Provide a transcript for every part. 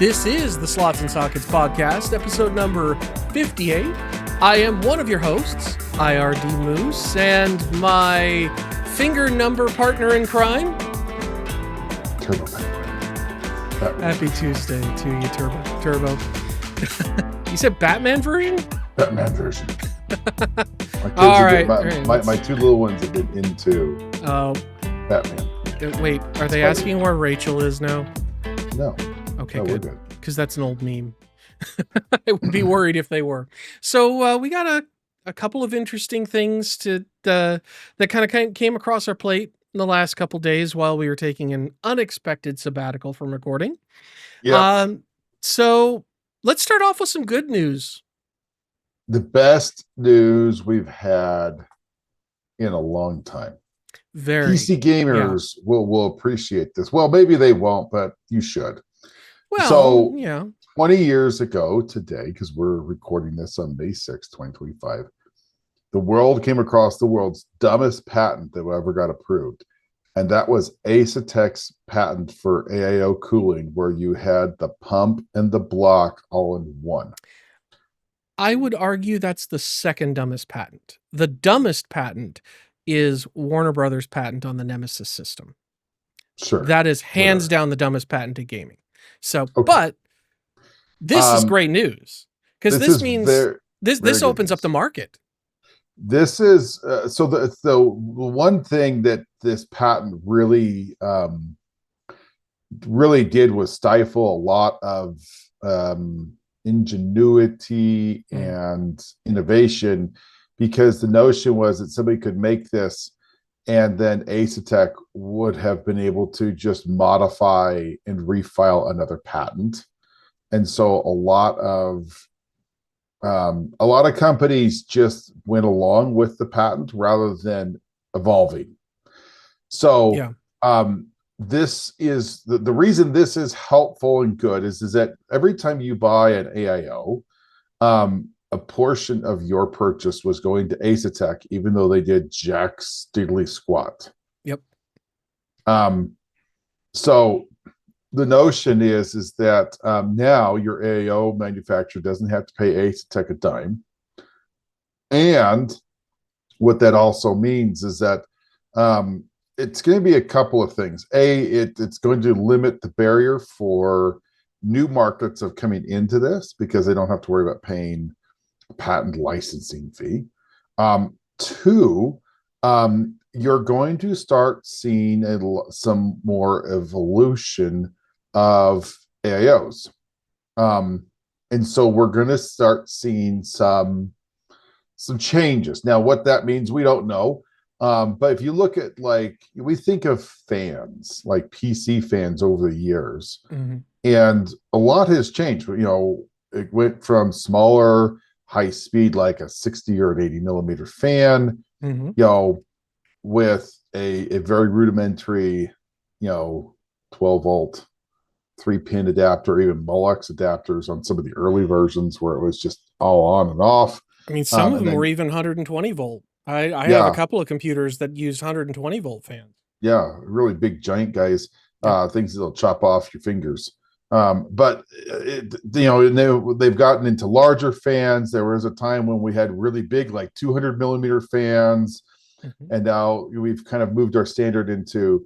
This is the Slots and Sockets podcast, episode number 58. I am one of your hosts, IRD Moose, and my finger number partner in crime. Turbo. Happy Tuesday to you, Turbo. You said Batman version? Batman version. All right. My two little ones have been into Batman. Wait, are they asking where Rachel is now? No. Okay, no, good. Because that's an old meme. I would be worried if they were. So we got a couple of interesting things that kind of came across our plate in the last couple days while we were taking an unexpected sabbatical from recording. Yeah. So let's start off with some good news. The best news we've had in a long time. PC gamers will appreciate this. Well, maybe they won't, but you should. Well, so, yeah. 20 years ago today, because we're recording this on May 6, 2025, the world came across the world's dumbest patent that ever got approved. And that was Asetek's patent for AIO cooling, where you had the pump and the block all in one. I would argue that's the second dumbest patent. The dumbest patent is Warner Brothers' patent on the Nemesis system. Sure. That is hands down the dumbest patent in gaming. So, but this is great news, because this means this opens up the market. This is so the one thing that this patent really did was stifle a lot of ingenuity and innovation, because the notion was that somebody could make this and then Asetek would have been able to just modify and refile another patent. And so a lot of companies just went along with the patent rather than evolving. So this is the reason this is helpful and good is that every time you buy an AIO, a portion of your purchase was going to Asetek, even though they did jack diddly squat. Yep. So the notion is that now your AIO manufacturer doesn't have to pay Asetek a dime. And what that also means is that it's going to be a couple of things. It's going to limit the barrier for new markets of coming into this, because they don't have to worry about paying a patent licensing fee. Two, you're going to start seeing some more evolution of AIOs. And so we're going to start seeing some changes. Now, what that means, we don't know. But if you look at, we think of fans, like PC fans over the years, and a lot has changed. It went from smaller, high speed, like a 60 or an 80 millimeter fan, with a very rudimentary, 12 volt, 3-pin adapter, even Molex adapters on some of the early versions where it was just all on and off. I mean, some of them were even 120 volt. I have a couple of computers that use 120 volt fans. Yeah, really big, giant guys, things that'll chop off your fingers. But they've gotten into larger fans. There was a time when we had really big, like 200 millimeter fans, and now we've kind of moved our standard into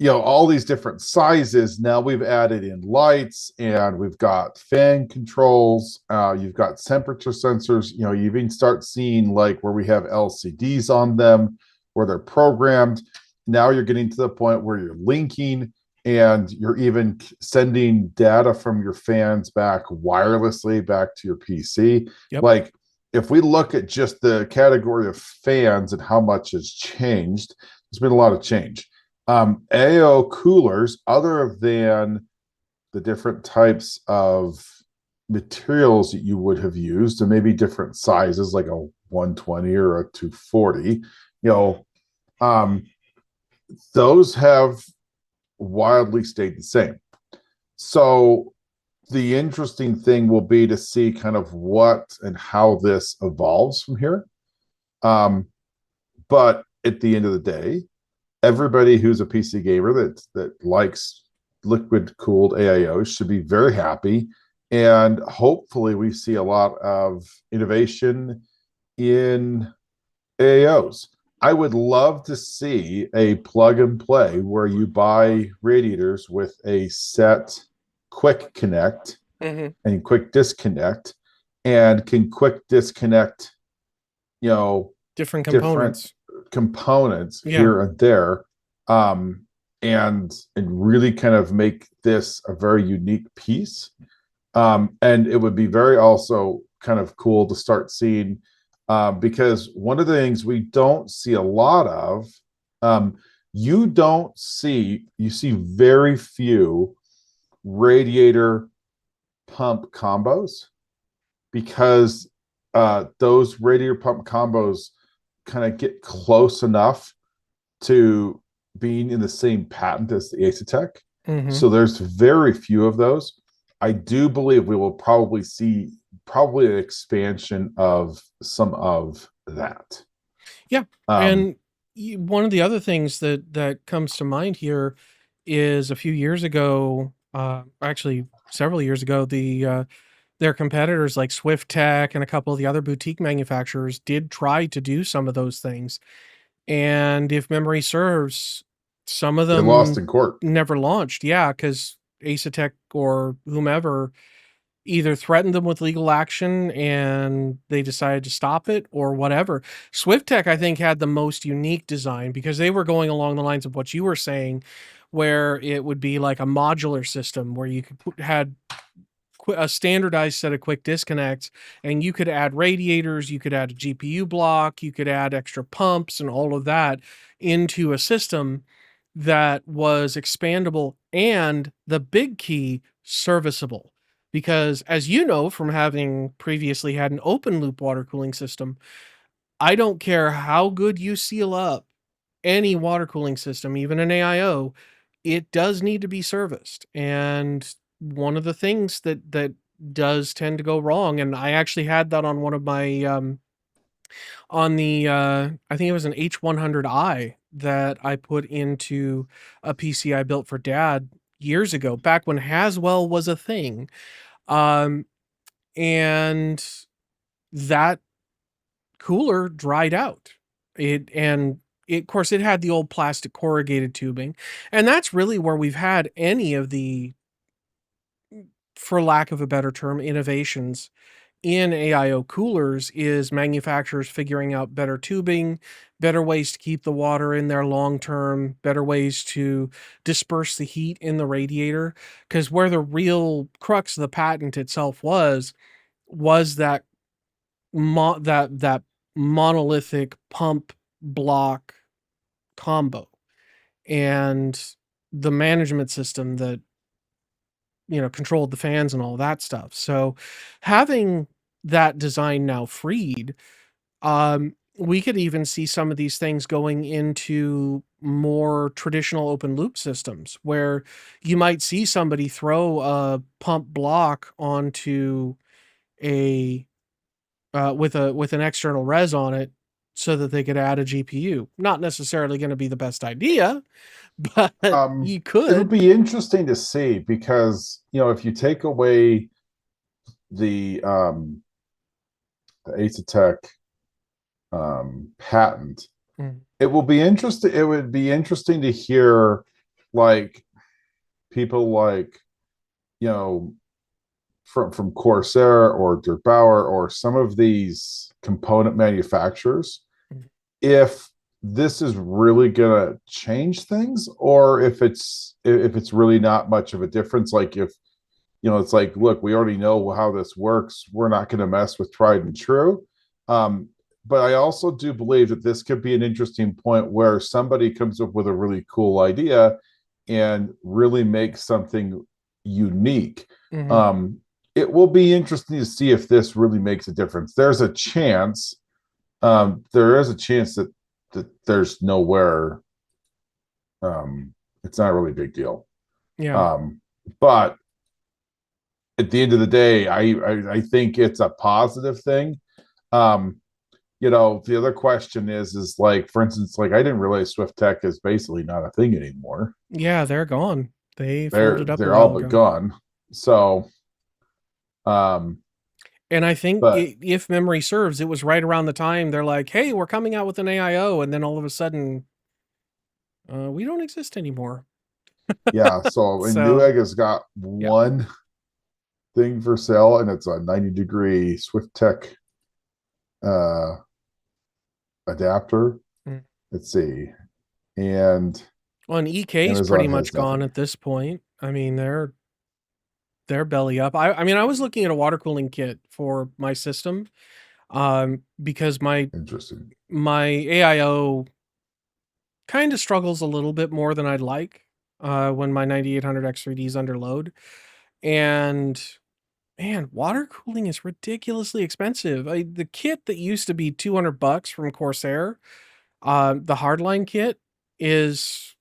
all these different sizes. Now we've added in lights, and we've got fan controls. You've got temperature sensors. You even start seeing where we have LCDs on them, where they're programmed. Now you're getting to the point where you're linking, and you're even sending data from your fans back wirelessly back to your PC. Yep. If we look at just the category of fans and how much has changed, there's been a lot of change. AIO coolers, other than the different types of materials that you would have used, and maybe different sizes, like a 120 or a 240, those have wildly stayed the same. So the interesting thing will be to see kind of what and how this evolves from here. But at the end of the day, everybody who's a PC gamer that likes liquid cooled AIOs should be very happy. And hopefully we see a lot of innovation in AIOs. I would love to see a plug and play where you buy radiators with a set quick connect Hmm. and quick disconnect, and can quick disconnect, you know, Different different components. components Yeah. here and there, um, and really kind of make this a very unique piece. And it would be very also kind of cool to start seeing, because one of the things we don't see a lot of, um, you see very few radiator pump combos, because those radiator pump combos kind of get close enough to being in the same patent as the Asetek. Hmm. So there's very few of those. I do believe we will probably see probably an expansion of some of that. Yeah. Um, And one of the other things that comes to mind here is a few years ago, actually several years ago, their competitors like Swift Tech and a couple of the other boutique manufacturers did try to do some of those things. And if memory serves, some of they lost them in court. never launched. Yeah, because Asetek or whomever either threatened them with legal action and they decided to stop it or whatever. Swift Tech, I think, had the most unique design because they were going along the lines of what you were saying, where it would be like a modular system where you could had a standardized set of quick disconnects, and you could add radiators, you could add a GPU block, you could add extra pumps and all of that into a system that was expandable and, the big key, serviceable. Because as you know from having previously had an open loop water cooling system, I don't care how good you seal up any water cooling system, even an AIO, it does need to be serviced. And one of the things that does tend to go wrong, and I actually had that on one of my on the I think it was an H100i that I put into a PC I built for dad years ago, back when Haswell was a thing. Um and that cooler dried out. It and it, of course, it had the old plastic corrugated tubing, and that's really where we've had any of the, for lack of a better term, innovations in AIO coolers is manufacturers figuring out better tubing, better ways to keep the water in there long term, better ways to disperse the heat in the radiator. Because where the real crux of the patent itself was that that monolithic pump block combo and the management system that controlled the fans and all that stuff. So having that design now freed, we could even see some of these things going into more traditional open loop systems where you might see somebody throw a pump block onto a with an external res on it so that they could add a GPU. Not necessarily going to be the best idea, but you it'll could. be interesting to see, because if you take away the the Asetek patent, Mm. it will be interesting. It would be interesting to hear, like, people like, you know from Corsair or Der Bauer or some of these component manufacturers, Mm. if this is really gonna change things, or if it's really not much of a difference. Like, if it's like, look, we already know how this works, we're not going to mess with tried and true. um, but I also do believe that this could be an interesting point where somebody comes up with a really cool idea and really makes something unique. Mhm. um, it will be interesting to see if this really makes a difference. There is a chance that there's nowhere, it's not a really big deal. Yeah. But at the end of the day, I think it's a positive thing. Um, the other question is like, for instance, like, I didn't realize Swift Tech is basically not a thing anymore. Yeah, they're gone. They folded up a they're all while but ago. gone. So, um, And I think but if memory serves, it was right around the time they're like, "Hey, we're coming out with an AIO," and then all of a sudden, we don't exist anymore. yeah, so and So, Newegg has got yeah. one thing for sale, and it's a 90-degree Swift Tech uh adapter. Mm. Let's see. And Well, and EK's pretty Amazon much has gone nothing. at this point. I mean, they're belly up. I mean, I was looking at a water cooling kit for my system, because Interesting. my AIO kind of struggles a little bit more than I'd like, when my 9800 X3D is under load. And man, water cooling is ridiculously expensive. The kit that used to be $200 from Corsair, the hardline kit is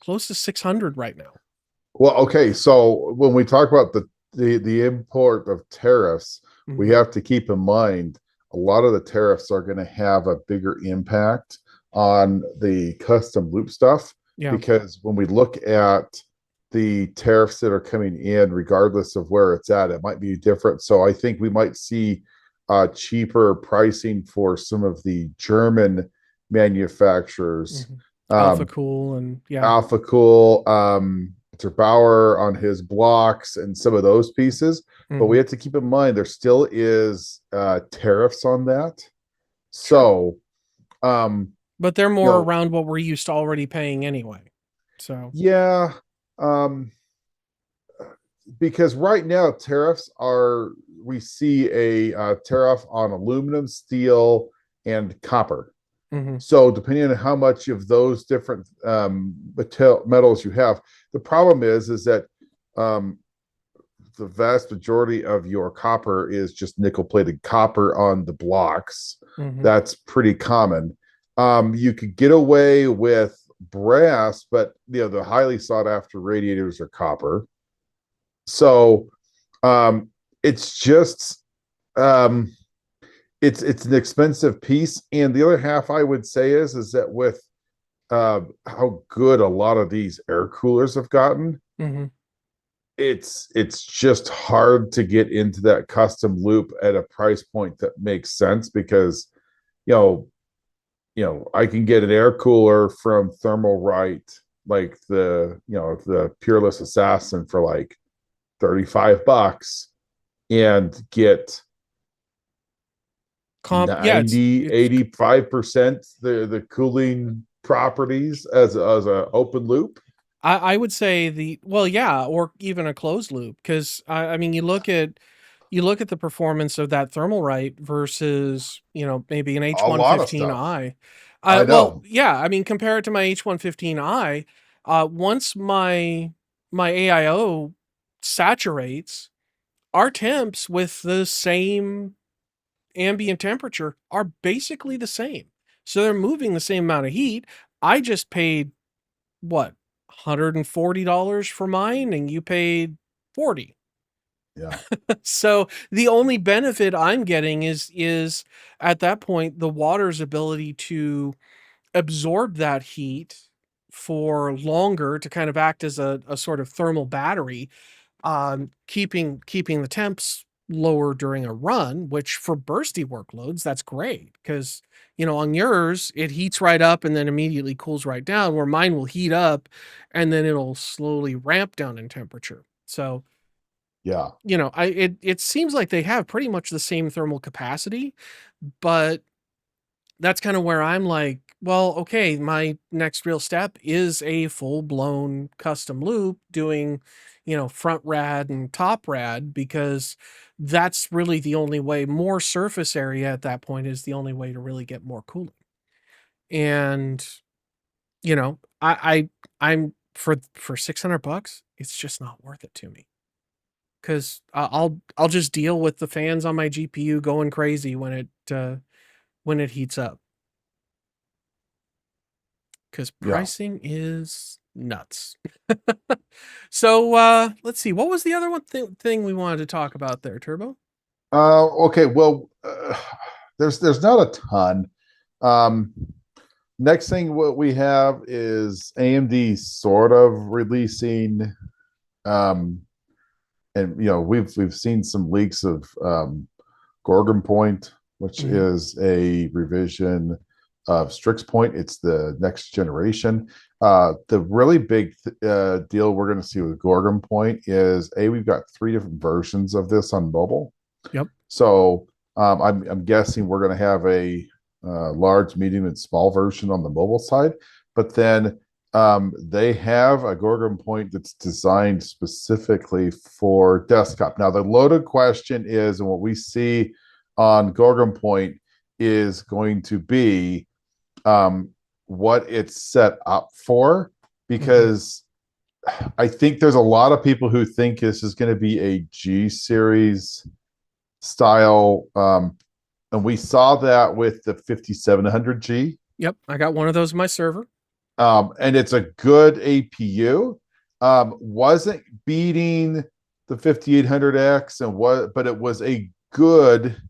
close to 600 right now. Well, okay, so when we talk about the import of tariffs, we Mhm. have to keep in mind a lot of the tariffs are going to have a bigger impact on the custom loop stuff, Yeah. because when we look at the tariffs that are coming in, regardless of where it's at, it might be different. So I think we might see cheaper pricing for some of the German manufacturers. Mhm. Alpha Um, Cool and yeah. Alpha Cool, Bauer on his blocks, and some of those pieces. But we Mhm. have to keep in mind there still is tariffs on that. Sure. So, um, But they're you more know, around what we're used to already paying anyway. So, yeah, um, because right now tariffs are, we see a tariff on aluminum, steel, and copper. mhm. So depending on how much of those different metals you have, the problem is that um, the vast majority of your copper is just nickel plated copper on the blocks. Mhm. That's pretty common. You could get away with brass, but the highly sought after radiators are copper. So um, it's just um, it's an expensive piece. And the other half I would say is that with how good a lot of these air coolers have gotten, Mhm. it's just hard to get into that custom loop at a price point that makes sense, because you know I can get an air cooler from Thermal Right, like the Peerless Assassin, for like $35, and get Yeah, 90 it's 85% the cooling properties as a open loop. I would say well, yeah, or even a closed loop, because I mean, you look at the performance of that thermal right versus, maybe an A lot of stuff. H115i. I Well, know. yeah, I mean, compare it to my H115i. Once my AIO saturates, our temps with the same ambient temperature are basically the same. So they're moving the same amount of heat. I just paid what, $140 for mine and you paid 40. Yeah. So the only benefit I'm getting is at that point the water's ability to absorb that heat for longer, to kind of act as a sort of thermal battery, keeping the temps lower during a run, which for bursty workloads, that's great because, on yours, it heats right up and then immediately cools right down, where mine will heat up and then it'll slowly ramp down in temperature. So, Yeah. it seems like they have pretty much the same thermal capacity, but that's kind of where I'm like, well, okay, my next real step is a full blown custom loop doing, front rad and top rad, because that's really the only way. More surface area at that point is the only way to really get more cooling. And, I'm for $600, it's just not worth it to me, because I'll just deal with the fans on my GPU going crazy when it heats up. Because Yeah. pricing is nuts. So, let's see. What was the other thing we wanted to talk about there, Turbo? Okay. Well, there's not a ton. Um, Next thing what we have is AMD sort of releasing, um, and we've seen some leaks of Gorgon Point, which Mhm. is a revision of Strix Point. It's the next generation. The really big deal we're going to see with Gorgon Point is we've got 3 different versions of this on mobile. Yep. So I'm guessing we're going to have a large, medium, and small version on the mobile side, but then they have a Gorgon Point that's designed specifically for desktop. Now, the loaded question is, and what we see on Gorgon Point is going to be what it's set up for, Mhm. because I think there's a lot of people who think this is going to be a G series style, and we saw that with the 5700G. Yep. I got one of those in my server. And it's a good APU. Wasn't beating the 5800X, but it was a good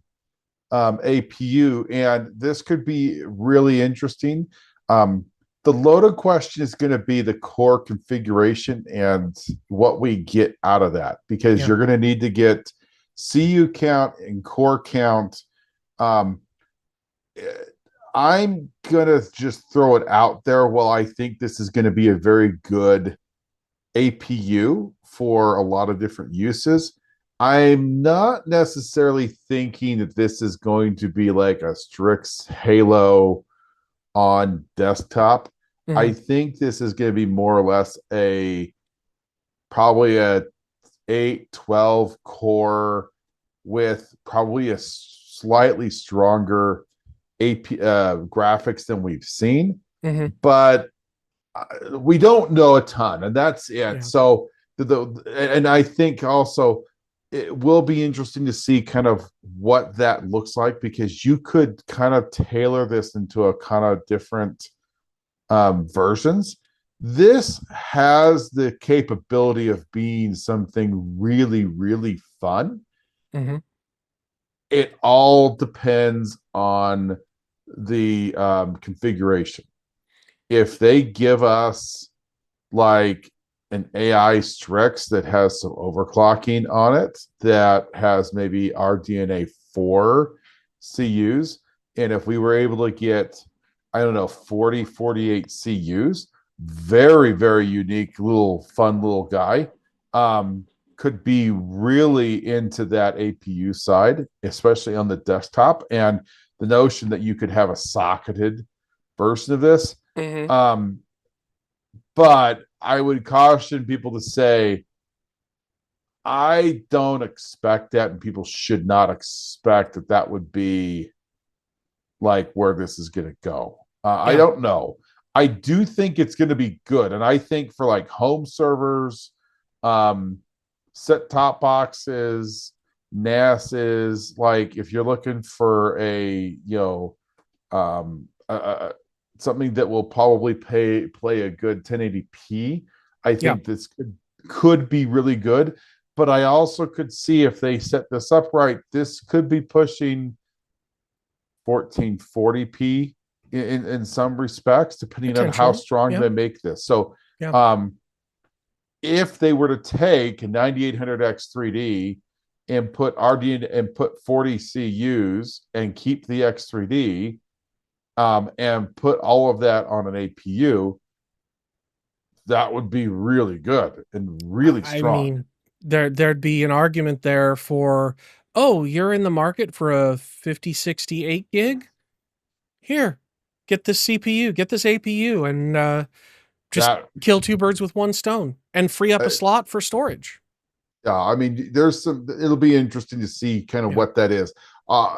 APU, and this could be really interesting. The loaded question is going to be the core configuration and what we get out of that, because Yeah. you're going to need to get CU count and core count. Um, I'm gonna just throw it out there. Well, I think this is going to be a very good APU for a lot of different uses. I'm not necessarily thinking that this is going to be like a Strix Halo on desktop. I Mhm. think this is going to be more or less probably a 812 core with probably a slightly stronger graphics than we've seen, Mhm. but we don't know a ton, and that's it. Yeah. So and I think also it will be interesting to see kind of what that looks like, because you could kind of tailor this into a kind of different versions. This has the capability of being something really, really fun. Mhm. It all depends on the configuration. If they give us like an AI Strix that has some overclocking on it, that has maybe RDNA 4 CUs, and if we were able to get, I don't know, 40, 48 CUs, very, very unique little fun little guy, could be really into that APU side, especially on the desktop. And the notion that you could have a socketed version of this. Mhm. Um, but I would caution people to say, I don't expect that, and people should not expect that that would be like where this is going to go. I Yeah. don't know. I do think it's going to be good, and I think for like home servers, um, set top boxes, NASs, like if you're looking for um, something that will probably play a good 1080p, I Yeah. think this could be really good. But I also could see, if they set this up right, this could be pushing 1440p in some respects, depending on how Potentially. strong Yeah. they make this. So Yeah. um, if they were to take a 9800X 3D and put RD and put 40 CUs and keep the X3D, and put all of that on an APU, that would be really good and really I strong. mean, there'd be an argument there for, oh, you're in the market for a 5068 gig? Here, get this CPU, get this APU, and just That kill two birds with one stone and free up uh, a slot for storage. yeah, I mean, there's some. It'll be interesting to see kind of Yeah. what that is. Uh,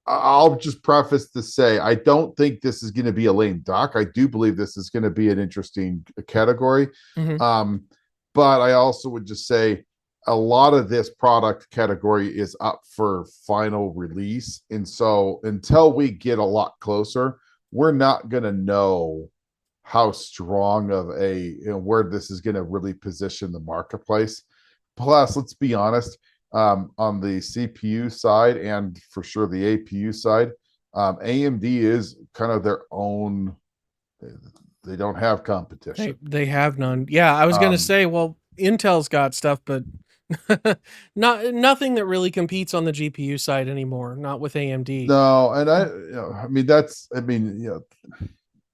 I'll just preface to say, I don't think this is going to be a lame duck. I do believe this is going to be an interesting category. Mhm. Um, but I also would just say a lot of this product category is up for final release. And so until we get a lot closer, we're not going to know how strong of where this is going to really position the marketplace. Plus, let's be honest, on the CPU side and for sure the APU side, AMD is kind of their own. They don't have competition. They have none. Yeah, I was gonna Um, say, well, Intel's got stuff, but nothing that really competes on the GPU side anymore. Not with AMD. no, and I mean, I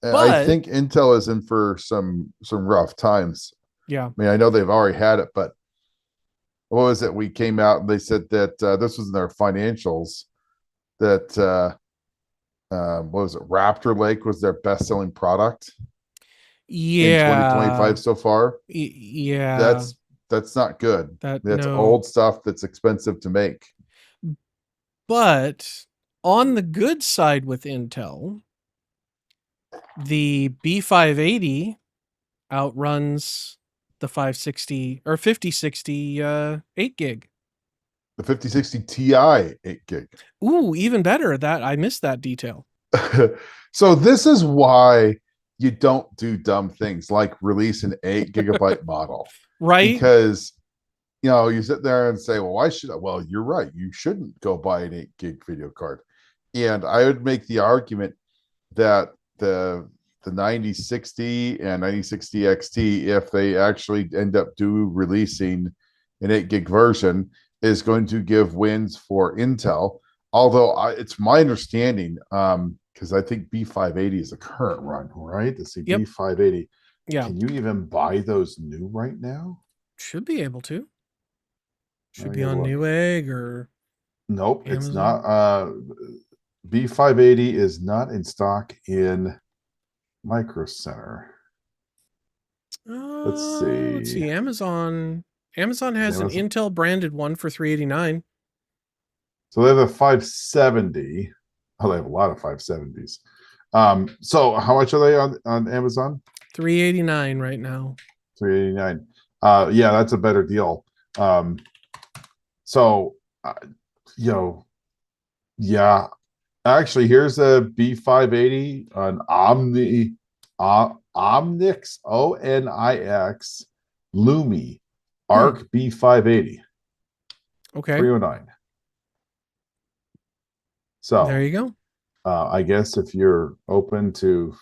But think Intel is in for some rough times. yeah, I mean, I know they've already had it, but what was it? We came out and they said that this was in their financials that what was it? Raptor Lake was their best selling product in yeah, 2025 so far. yeah. That's that's not good. That That's no. old stuff that's expensive to make. But on the good side with Intel, the B580 outruns the 560 or 5060 8 gig. The 5060 Ti 8 gig. Ooh, even better. That I missed that detail. So this is why you don't do dumb things like release an 8 gigabyte model, Right? because you sit there and say, well, why should I? Well, you're right. You shouldn't go buy an 8 gig video card. And I would make the argument that the 9060 and 9060 XT, if they actually end up releasing an 8 gig version, is going to give wins for Intel. Although it's my understanding, because I think B580 is a current run, right? Let's see, Yep. B580. Yeah. Can you even buy those new right now? Should be able to. Should Let me be have a on look. Newegg or Nope, it's not. Amazon. B580 is not in stock in Micro Center. Let's Let's see. see. Amazon. Amazon has an Amazon. Intel branded one for 389. So they have a 570. Oh, they have a lot of 570s. So how much are they on Amazon? 389 right now. 389. Yeah, that's a better deal. So uh, you know, yeah. Actually, here's a B580, an Omnix, Onix Lumi Hmm. Arc B580, Okay. 309. There So you go. I guess if you're open to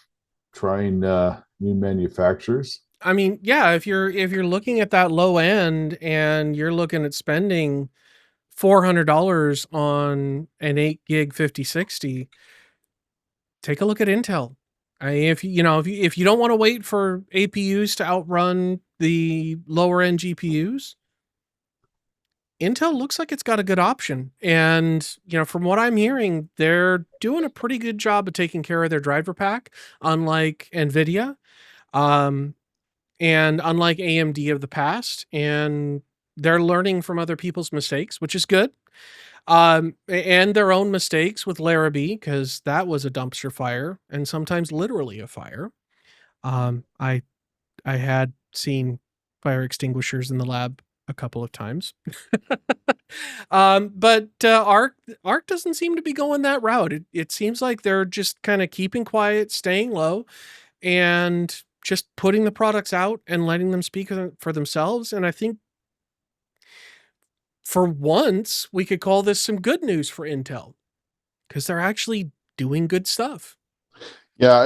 trying new manufacturers, I mean, yeah, if you're looking at that low end and you're looking at spending $400 on an 8 gig 5060, take a look at Intel. If you don't want to wait for APUs to outrun the lower end GPUs, Intel looks like it's got a good option. And, from what I'm hearing, they're doing a pretty good job of taking care of their driver pack, unlike Nvidia. Um, and unlike AMD of the past, and they're learning from other people's mistakes, which is good. And their own mistakes with Larrabee, because that was a dumpster fire and sometimes literally a fire. I had seen fire extinguishers in the lab a couple of times. But Arc doesn't seem to be going that route. It seems like they're just kind of keeping quiet, staying low, and just putting the products out and letting them speak for themselves. And I think for once we could call this some good news for Intel because they're actually doing good stuff. yeah,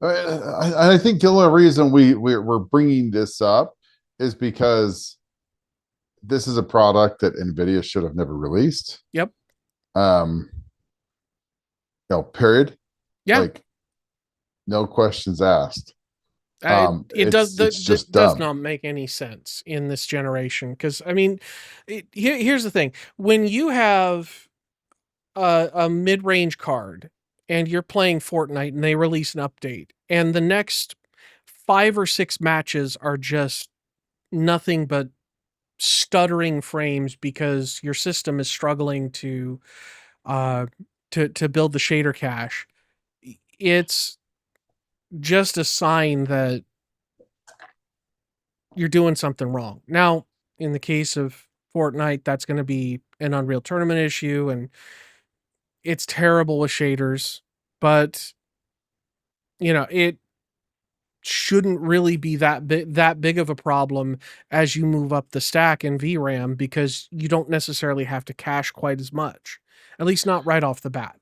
I think the only reason we're bringing this up is because this is a product that Nvidia should have never released. Yep. Um, period. Yeah. Like, no questions asked. It does It's that just does dumb. not make any sense in this generation because I mean, here's the thing: when you have a mid-range card and you're playing Fortnite and they release an update, and the next 5 or 6 matches are just nothing but stuttering frames because your system is struggling uh to build the shader cache. It's just a sign that you're doing something wrong. Now, in the case of Fortnite, that's going to be an Unreal Tournament issue, and it's terrible with shaders, but it shouldn't really be that big of a problem as you move up the stack in VRAM because you don't necessarily have to cache quite as much, at least not right off the bat.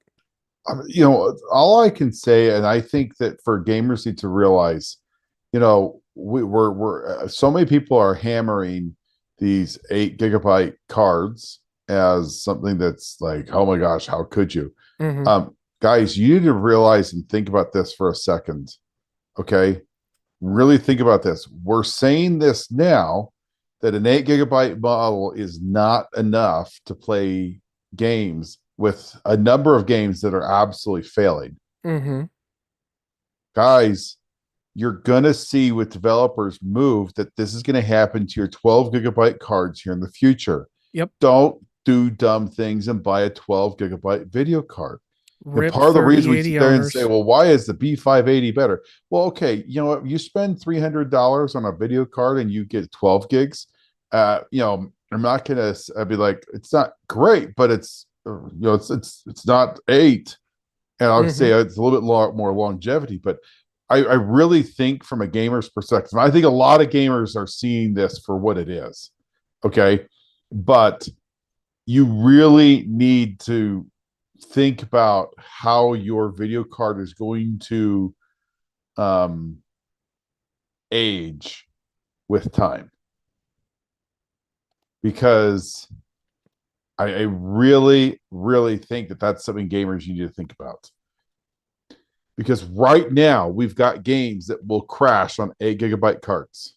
all I can say, and I think that for gamers need to realize, we're so many people are hammering these 8 GB cards as something that's like, oh my gosh, how could you? Hmm. Guys, you need to realize and think about this for a second. Okay. Really think about this. We're saying this now that an 8 GB model is not enough to play games with a number of games that are absolutely failing. Hmm. Guys, you're going to see with developers move that this is going to happen to your 12 GB cards here in the future. Yep. Don't do dumb things and buy a 12 GB video card. Rip Part of the reason we 3080 sit there and say, owners. well, why is the B580 better? Well, okay, you know what? You spend $300 on a video card and you get 12 gigs. I'm not gonna. I'd be like, it's not great, but it's not 8, and I'll say Hmm. it's a little bit more longevity. But I really think from a gamer's perspective, I think a lot of gamers are seeing this for what it is. Okay, but you really need to think about how your video card is going to um, age with time, because I really, really think that that's something gamers need to think about. Because right now we've got games that will crash on 8 GB cards.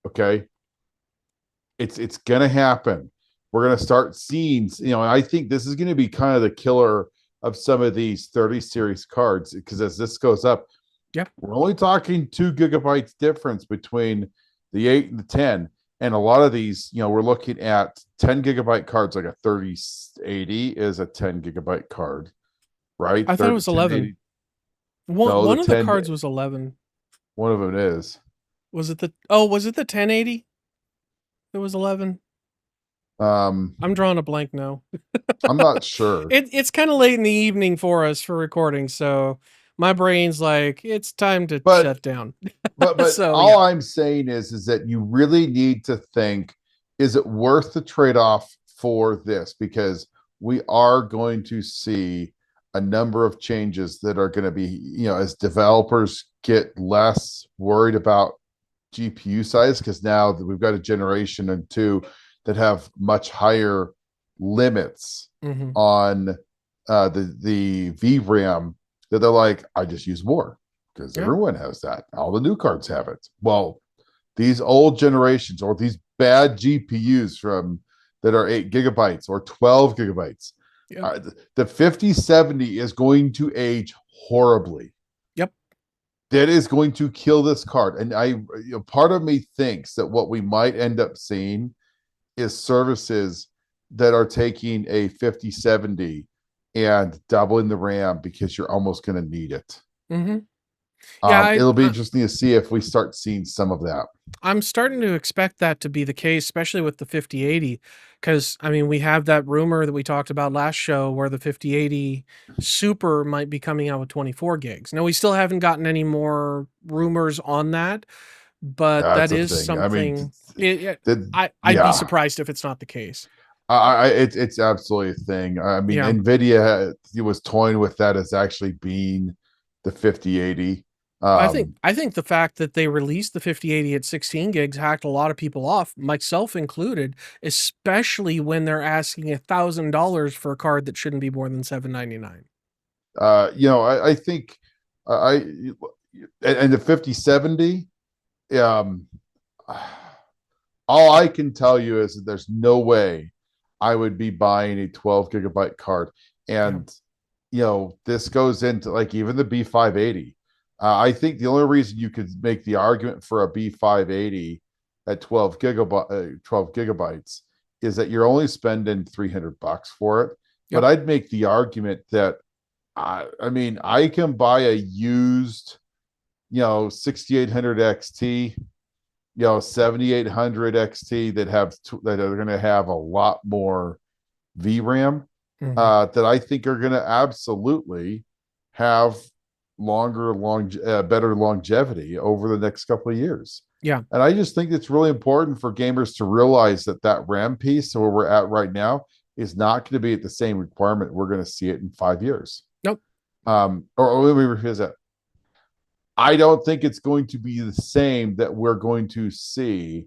Okay, it's gonna happen. We're gonna start seeing, I think this is gonna be kind of the killer of some of these 30 series cards, because as this goes up, Yeah. we're only talking 2 GB difference between the 8 and the 10. And a lot of these, we're looking at 10 GB cards, like a 3080 is a 10 GB card, right? I thought it was 11. 1080. One No, the one of the 10, cards was 11. one of them is. Was it the 1080? It was 11. Um, I'm drawing a blank now. I'm not sure. It's kind of late in the evening for us for recording, so my brain's like, it's time to But shut down. but So all yeah. I'm saying is that you really need to think, is it worth the trade-off for this? Because we are going to see a number of changes that are going to be, as developers get less worried about GPU size, because now that we've got a generation and two that have much higher limits Hmm. on the VRAM, that they're like, I just use more because Yeah. everyone has that. All the new cards have it. Well, these old generations or these bad GPUs from that are 8 GB or 12 GB, Yep. the 5070 is going to age horribly. Yep. That is going to kill this card. And part of me thinks that what we might end up seeing is services that are taking a 5070 and doubling the RAM because you're almost going to need it. Hmm. Yeah, It'll be interesting to see if we start seeing some of that. I'm starting to expect that to be the case, especially with the 5080, because I mean, we have that rumor that we talked about last show where the 5080 Super might be coming out with 24 gigs. Now, we still haven't gotten any more rumors on that, but That's that a is thing. I mean, something. I'd be yeah, surprised if it's not the case. it's absolutely a thing. I mean, Yeah. Nvidia was toying with that as actually being the 5080. I think the fact that they released the 5080 at 16 gigs hacked a lot of people off, myself included, especially when they're asking $1,000 for a card that shouldn't be more than $799. I think I and the 5070. Um, all I can tell you is that there's no way I would be buying a 12 GB card. Yeah. And this goes into like even the B580. I think the only reason you could make the argument for a B580 at 12 gigabytes is that you're only spending $300 for it. But Yep. I'd make the argument that I mean, I can buy a used, 6800 XT, 7800 XT that are going to have a lot more VRAM, Hmm. that I think are going to absolutely have better longevity over the next couple of years. Yeah. And I just think it's really important for gamers to realize that RAM piece, where we're at right now, is not going to be at the same requirement. We're going to see it in 5 years. Or let me rephrase that. I don't think it's going to be the same that we're going to see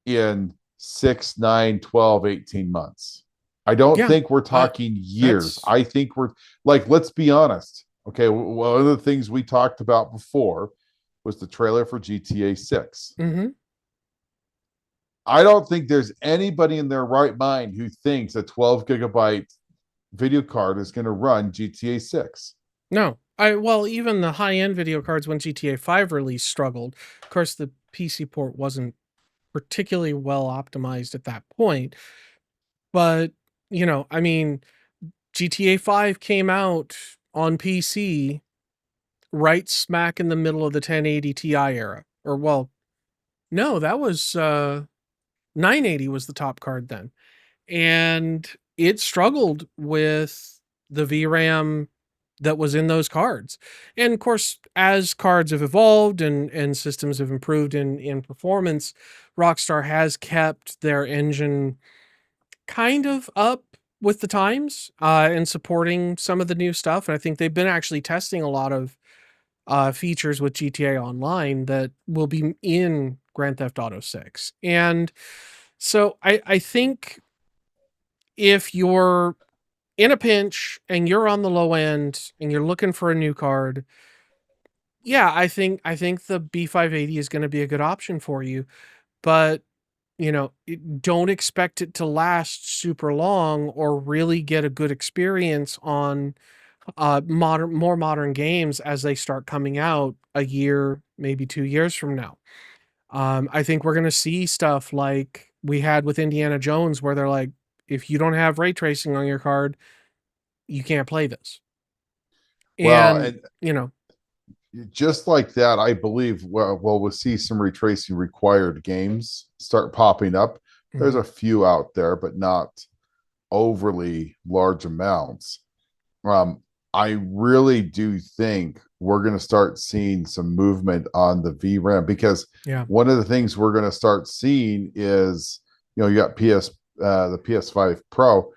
in 6, 9, 12, 18 months. I don't Yeah, think we're I talking years. that's I think we're like, let's be honest. Okay. One of the things we talked about before was the trailer for GTA 6. mm-hmm. I don't think there's anybody in their right mind who thinks a 12 gigabyte video card is going to run GTA 6. No. Well, even the high-end video cards when GTA 5 released struggled. Of course, the PC port wasn't particularly well optimized at that point, but I mean, GTA 5 came out on PC right smack in the middle of the 1080 Ti era. Or well, no, that was 980 was the top card then. And it struggled with the VRAM that was in those cards. And of course, as cards have evolved and systems have improved in performance, Rockstar has kept their engine kind of up with the times and supporting some of the new stuff. And I think they've been actually testing a lot of features with GTA Online that will be in Grand Theft Auto 6. And so I think if you're in a pinch and you're on the low end and you're looking for a new card, yeah, I think the B580 is going to be a good option for you, but don't expect it to last super long or really get a good experience on more modern games as they start coming out a year, maybe 2 years from now. I think we're going to see stuff like we had with Indiana Jones where they're like, if you don't have ray tracing on your card, you can't play this. Well, And, and you know, just like that, I believe we'll see some retracing required games start popping up. There's mhm, a few out there, but not overly large amounts. Um, I really do think we're going to start seeing some movement on the VRAM because yeah. one of the things we're going to start seeing is, you got the PS5 Pro,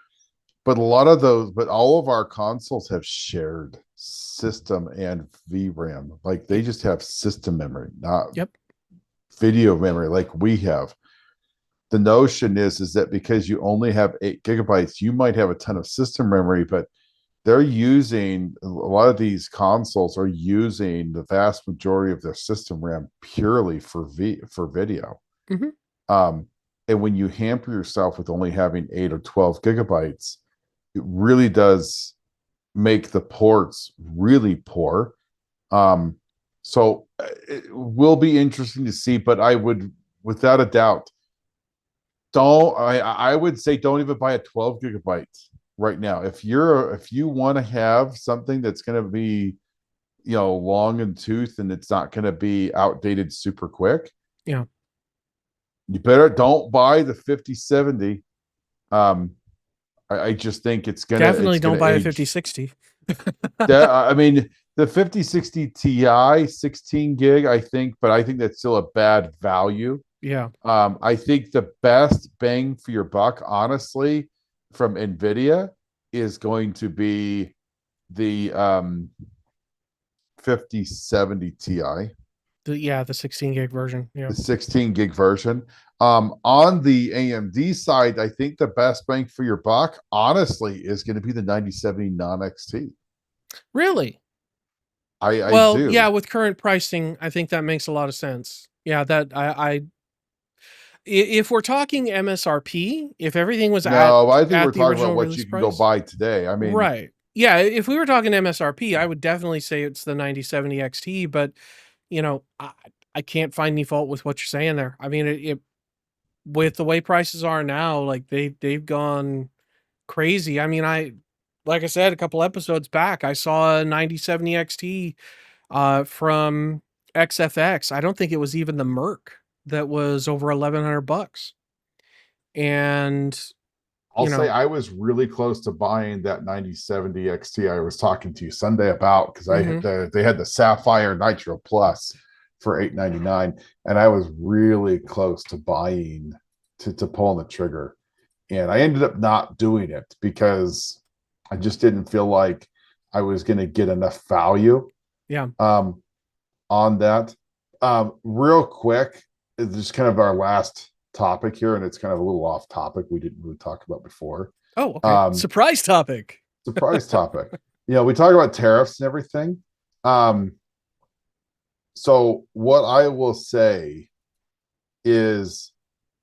but all of our consoles have shared system and VRAM. Like they just have system memory, not Yep. video memory like we have. The notion is that because you only have 8 gigabytes, you might have a ton of system memory, but they're using a lot of these consoles are using the vast majority of their system RAM purely for video. Hmm. Um, and when you hamper yourself with only having 8 or 12 gigabytes, it really does make the ports really poor. So it will be interesting to see, but I would, without a doubt, I would say don't even buy a 12 gigabytes right now. If you want to have something that's going to be, long in tooth and it's not going to be outdated super quick, Yeah. you better don't buy the 5070. Um, I just think Definitely it's don't gonna buy a age. 5060. I mean, the 5060 Ti 16 gig, I think, but I think that's still a bad value. Yeah. I think the best bang for your buck, honestly, from NVIDIA is going to be the 5070 Ti, The 16 gig version. Yeah. the 16 gig version. On the AMD side, I think the best bang for your buck, honestly, is going to be the 9070 non XT. Really? I Well, yeah, do. with current pricing, I think that makes a lot of sense. Yeah, that if we're talking MSRP, if everything was No, I think we're at the talking about original what you release can go price, buy today. I mean, right. Yeah, if we were talking MSRP, I would definitely say it's the 9070 XT, but I can't find any fault with what you're saying there. I mean, it with the way prices are now, like they've gone crazy. I mean, like I said a couple episodes back, I saw a 9070 XT from XFX. I don't think it was even the Merc that was over $1,100. And I'll you say know, I was really close to buying that 9070 XT I was talking to you Sunday about because mhm, they had the Sapphire Nitro Plus for $899, and I was really close to buying to pulling the trigger, and I ended up not doing it because I just didn't feel like I was going to get enough value Yeah. um, on that. Real quick, it's just kind of our last topic here, and it's kind of a little off topic. We didn't really talk about before. Oh, okay. Um, Surprise topic. Surprise topic. We talk about tariffs and everything. Um, so what I will say is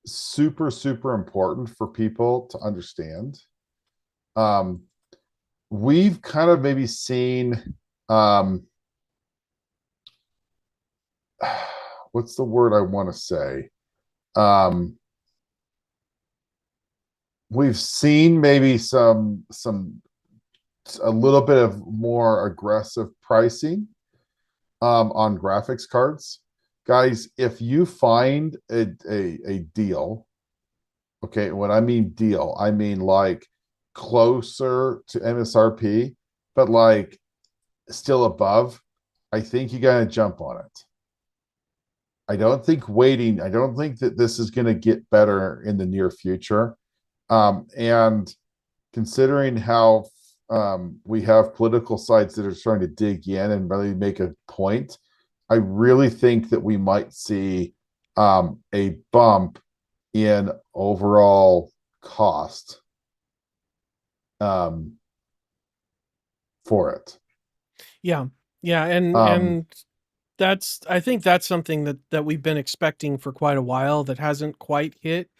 super, super important for people to understand. Um, we've kind of maybe seen what's the word I want to say? Um, we've seen maybe some a little bit of more aggressive pricing on graphics cards. Guys, if you find a deal, okay, when I mean deal, I mean like closer to MSRP, but like still above, I think you got to jump on it. I don't think waiting, I don't think that this is going to get better in the near future. And considering how we have political sides that are trying to dig in and really make a point, I really think that we might see a bump in overall cost um, for it. Yeah. Yeah, and Um, that's I think that's something that we've been expecting for quite a while that hasn't quite hit,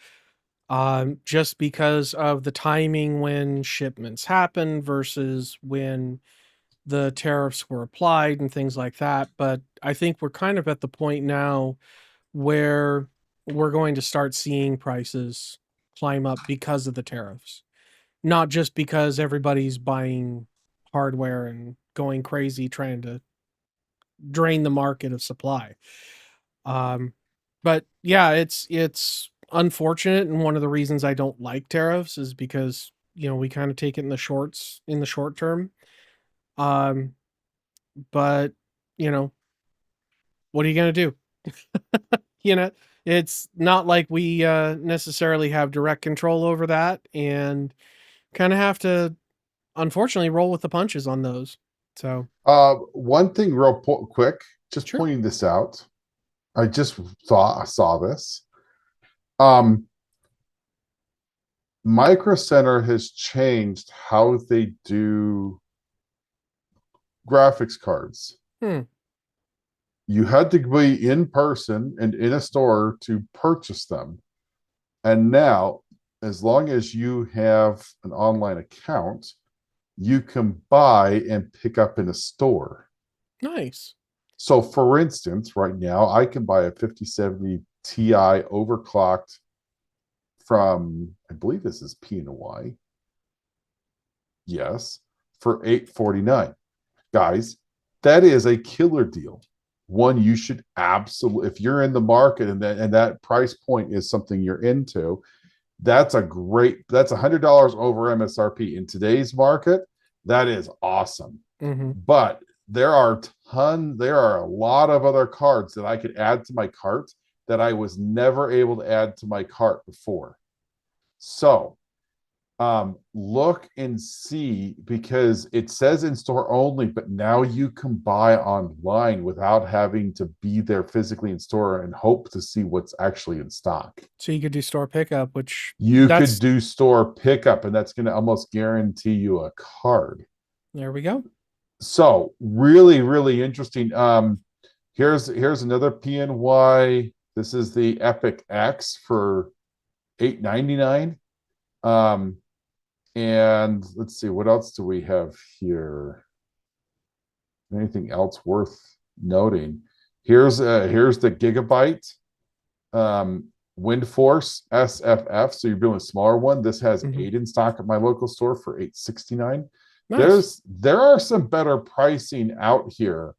just because of the timing when shipments happen versus when the tariffs were applied and things like that. But I think we're kind of at the point now where we're going to start seeing prices climb up because of the tariffs, not just because everybody's buying hardware and going crazy trying to drain the market of supply. Um, but yeah, it's unfortunate, and one of the reasons I don't like tariffs is because we kind of take it in the short term. Um, but you know what are you gonna do? you know, it's not like we necessarily have direct control over that, and kind of have to unfortunately roll with the punches on those. So one thing real quick, just sure. pointing this out. I saw this. Um, Micro Center has changed how they do graphics cards. Hmm. You had to be in person and in a store to purchase them. And now, as long as you have an online account, you can buy and pick up in a store. Nice. So, for instance, right now, I can buy a 5070 Ti overclocked from, I believe this is P&Y. Yes, for $849. Guys, that is a killer deal. One you should absolutely, if you're in the market and that price point is something you're into, that's $100 over MSRP in today's market. That is awesome. Mm-hmm. But there are a lot of other cards that I could add to my cart that I was never able to add to my cart before. So look and see, because it says in store only, but now you can buy online without having to be there physically in store and hope to see what's actually in stock. So you could do store pickup, which You could that's do store pickup, and that's going to almost guarantee you a card. there we go. So really, really interesting. Here's another PNY. This is the Epic X for $899. And let's see, what else do we have here? Anything else worth noting? Here's the Gigabyte Wind Force SFF. So you're doing a smaller one. This has Mm-hmm. 8 in stock at my local store for $869. Nice. There are some better pricing out here.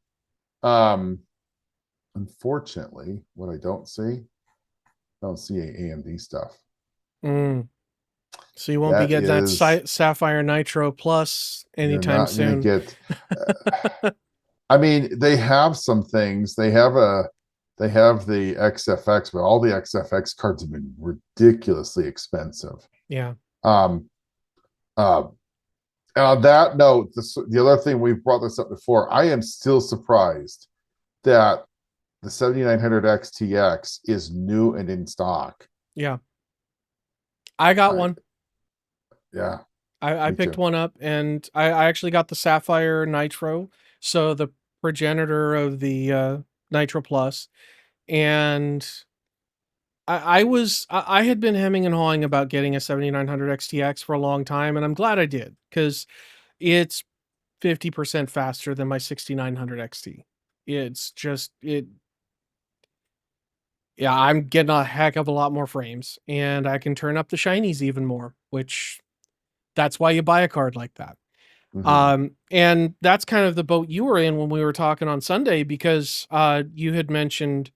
Unfortunately, what I don't see any AMD stuff. Mm. So you won't be That getting that is, Sapphire Nitro Plus you're anytime not going to soon. get. I mean, they have some things. They have the XFX, but all the XFX cards have been ridiculously expensive. Yeah. Um, uh, And on that note, the other thing, we've brought this up before, I am still surprised that the 7900 XTX is new and in stock. Yeah. I got I, one. yeah, I me picked too. one up, and I actually got the Sapphire Nitro, so the progenitor of the Nitro Plus. And I had been hemming and hawing about getting a 7900 XTX for a long time, and I'm glad I did, because it's 50% faster than my 6900 XT. It's just it. Yeah, I'm getting a heck of a lot more frames, and I can turn up the shinies even more, which that's why you buy a card like that. Mm-hmm. And that's kind of the boat you were in when we were talking on Sunday, because you had mentioned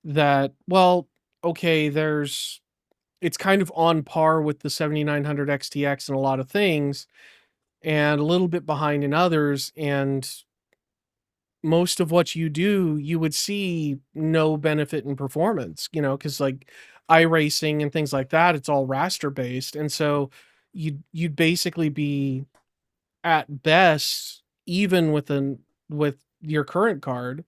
that, well, okay, it's kind of on par with the 7900 XTX in a lot of things, and a little bit behind in others, and most of what you do, you would see no benefit in performance, because like iRacing and things like that, it's all raster based. And so you'd basically be at best even with your current card,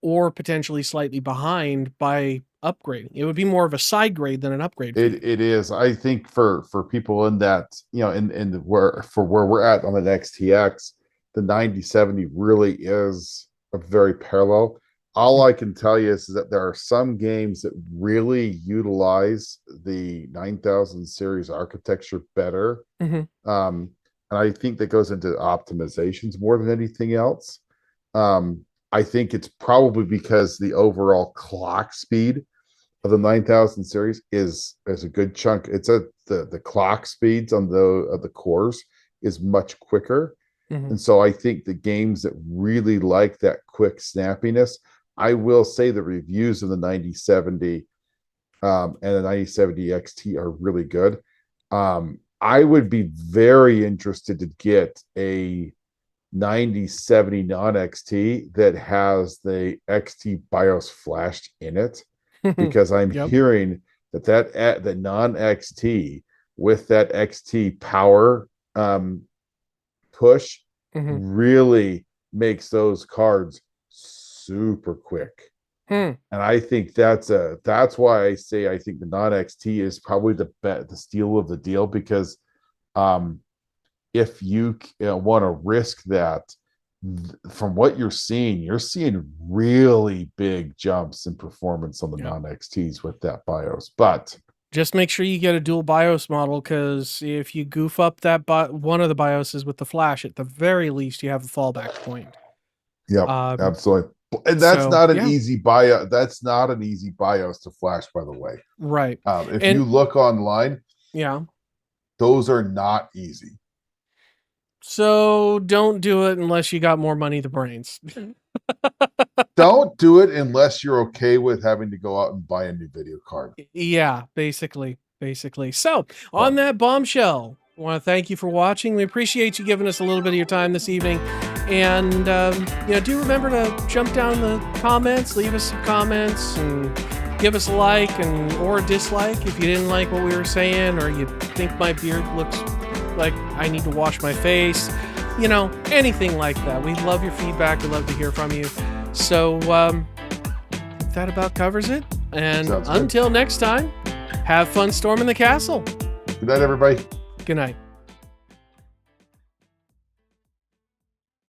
or potentially slightly behind by upgrading. It would be more of a side grade than an upgrade for you. It is. I think for people in that, in the where we're at on the XTX, the 9070 really is a very parallel. All I can tell you is that there are some games that really utilize the 9000 series architecture better. Mm-hmm. Um, and I think that goes into optimizations more than anything else. I think it's probably because the overall clock speed of the 9000 series is a good chunk. The clock speeds on the cores is much quicker. Mm-hmm. And so I think the games that really like that quick snappiness, I will say the reviews of the 9070 and the 9070 XT are really good. I would be very interested to get a 9070 non XT that has the XT BIOS flashed in it, because I'm Yep. hearing that the non XT with that XT power push Mm-hmm. really makes those cards super quick. Hmm. And I think that's why I say I think the non XT is probably the steal of the deal, because if you want to risk that, from what you're seeing really big jumps in performance on the Yep. non XTs with that BIOS. But Just make sure you get a dual BIOS model, because if you goof up that one of the BIOSes with the flash, at the very least, you have a fallback point. yep, Um, absolutely. And that's so not an yeah, easy BIOS. That's not an easy BIOS to flash, by the way. right. If you And look online, yeah, those are not easy. so don't do it unless you got more money than brains. Don't do it unless you're okay with having to go out and buy a new video card. Yeah, basically. So on So, that bombshell, I want to thank you for watching. We appreciate you giving us a little bit of your time this evening. And, do remember to jump down in the comments, leave us some comments, and give us a like or a dislike if you didn't like what we were saying, or you think my beard looks like I need to wash my face. Anything like that. We love your feedback. We love to hear from you. So that about covers it. And sounds good. until next time, have fun storming the castle. Good night, everybody. Good night.